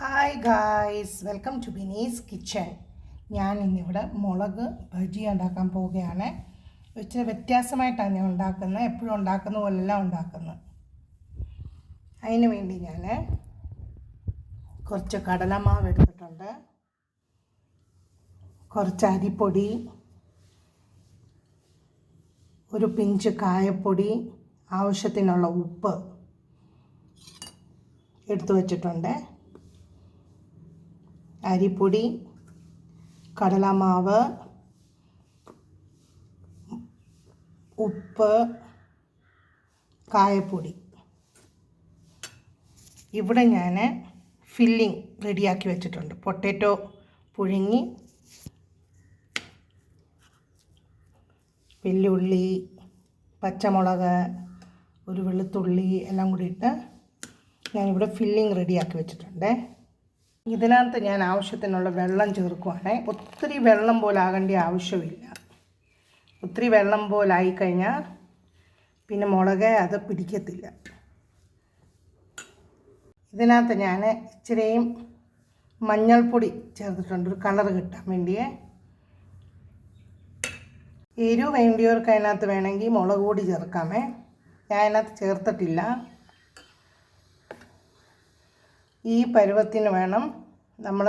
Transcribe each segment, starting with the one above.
Hi guys, welcome to Bini's kitchen. ഞാൻ ഇന്നിവിടെ മുളക് ബജി ഉണ്ടാക്കാൻ പോവുകയാണ്. ഇച്ചിരി വ്യത്യാസമായിട്ടാണ് ഞാൻ ഉണ്ടാക്കുന്നത്. എപ്പോഴും ഉണ്ടാക്കുന്ന പോലെല്ലാം ഉണ്ടാക്കുന്നത്. അതിന് വേണ്ടി ഞാൻ കുറച്ച് കടലമാവ് എടുത്തിട്ടുണ്ട്, കുറച്ച് അരിപ്പൊടി, ഒരു പിഞ്ച് കായപ്പൊടി, ആവശ്യത്തിനുള്ള ഉപ്പ് എടുത്തു വച്ചിട്ടുണ്ട്. അരിപ്പൊടി, കടലമാവ്, ഉപ്പ്, കായപ്പൊടി. ഇവിടെ ഞാൻ ഫില്ലിങ് റെഡിയാക്കി വെച്ചിട്ടുണ്ട്. പൊട്ടാറ്റോ പുഴുങ്ങി, വെള്ളുള്ളി, പച്ചമുളക്, ഒരു വെളുത്തുള്ളി എല്ലാം കൂടി ഇട്ട് ഞാനിവിടെ ഫില്ലിങ് റെഡിയാക്കി വെച്ചിട്ടുണ്ട്. ഇതിനകത്ത് ഞാൻ ആവശ്യത്തിനുള്ള വെള്ളം ചേർക്കുവാണ്. ഒത്തിരി വെള്ളം പോലെ ആകേണ്ട ആവശ്യമില്ല. ഒത്തിരി വെള്ളം പോലെ ആയിക്കഴിഞ്ഞാൽ പിന്നെ മുളക് അത് പിടിക്കത്തില്ല. ഇതിനകത്ത് ഞാൻ ഇച്ചിരിയും മഞ്ഞൾപ്പൊടി ചേർത്തിട്ടുണ്ട്, ഒരു കളർ കിട്ടാൻ വേണ്ടിയേ. എരിവ് വേണ്ടിയവർക്ക് അതിനകത്ത് വേണമെങ്കിൽ മുളക് പൊടി ചേർക്കാമേ. ഞാൻ അതിനകത്ത് ചേർത്തിട്ടില്ല. ഈ പരുവത്തിന് വേണം നമ്മൾ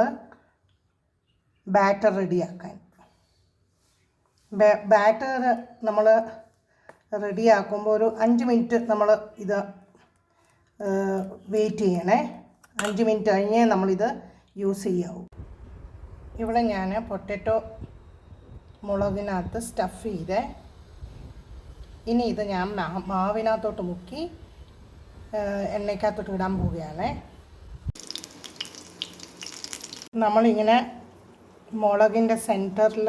ബാറ്റർ റെഡിയാക്കാൻ. ബാറ്റർ നമ്മൾ റെഡിയാക്കുമ്പോൾ ഒരു 5 മിനിറ്റ് നമ്മൾ ഇത് വെയിറ്റ് ചെയ്യണേ. 5 മിനിറ്റ് കഴിഞ്ഞേ നമ്മളിത് യൂസ് ചെയ്യാവൂ. ഇവിടെ ഞാൻ പൊട്ടാറ്റോ മുളകിനകത്ത് സ്റ്റഫ് ചെയ്തേ. ഇനി ഇത് ഞാൻ മാവിനകത്തോട്ട് മുക്കി എണ്ണയ്ക്കകത്തോട്ട് ഇടാൻ പോവുകയാണ്. നമ്മളിങ്ങനെ മുളകിൻ്റെ സെൻറ്ററിൽ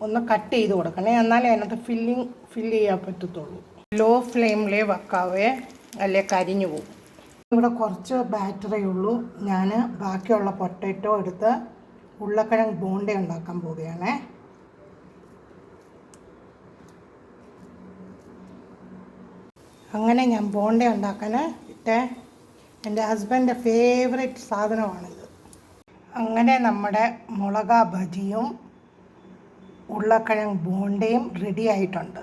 ഒന്ന് കട്ട് ചെയ്ത് കൊടുക്കണേ, എന്നാലേ അതിനകത്ത് ഫില്ല് ചെയ്യാൻ പറ്റത്തുള്ളൂ. ലോ ഫ്ലെയിമിലേ വെക്കാവേ, അല്ലേ കരിഞ്ഞു പോകും. ഇവിടെ കുറച്ച് ബാറ്ററേ ഉള്ളൂ. ഞാൻ ബാക്കിയുള്ള പൊട്ടാറ്റോ എടുത്ത് ഉരുളക്കിഴങ്ങ് ബോണ്ട ഉണ്ടാക്കാൻ പോവുകയാണേ. അങ്ങനെ ഞാൻ ബോണ്ട ഉണ്ടാക്കാൻ ഇട്ടേ. എൻ്റെ ഹസ്ബൻഡിൻ്റെ ഫേവറേറ്റ് സാധനമാണിത്. അങ്ങനെ നമ്മുടെ മുളക് ബജിയും ഉരുളക്കിഴങ്ങ് ബോണ്ടയും റെഡി ആയിട്ടുണ്ട്.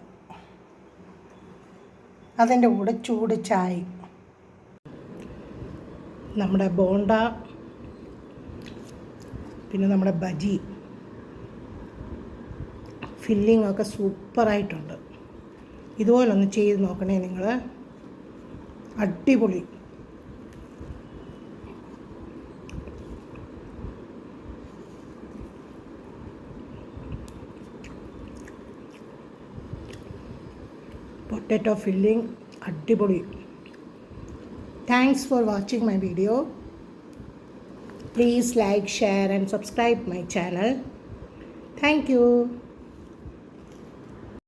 അതിൻ്റെ കൂടെ ചൂട് ചായ. നമ്മുടെ ബോണ്ട, പിന്നെ നമ്മുടെ ബജി ഫില്ലിംഗ് ഒക്കെ സൂപ്പറായിട്ടുണ്ട്. ഇതുപോലൊന്ന് ചെയ്ത് നോക്കണേ നിങ്ങൾ, അടിപൊളി. പൊട്ടാറ്റോ ഫില്ലിംഗ് അടിപൊളി. Thanks for watching my video. Please like, share and subscribe my channel. Thank you.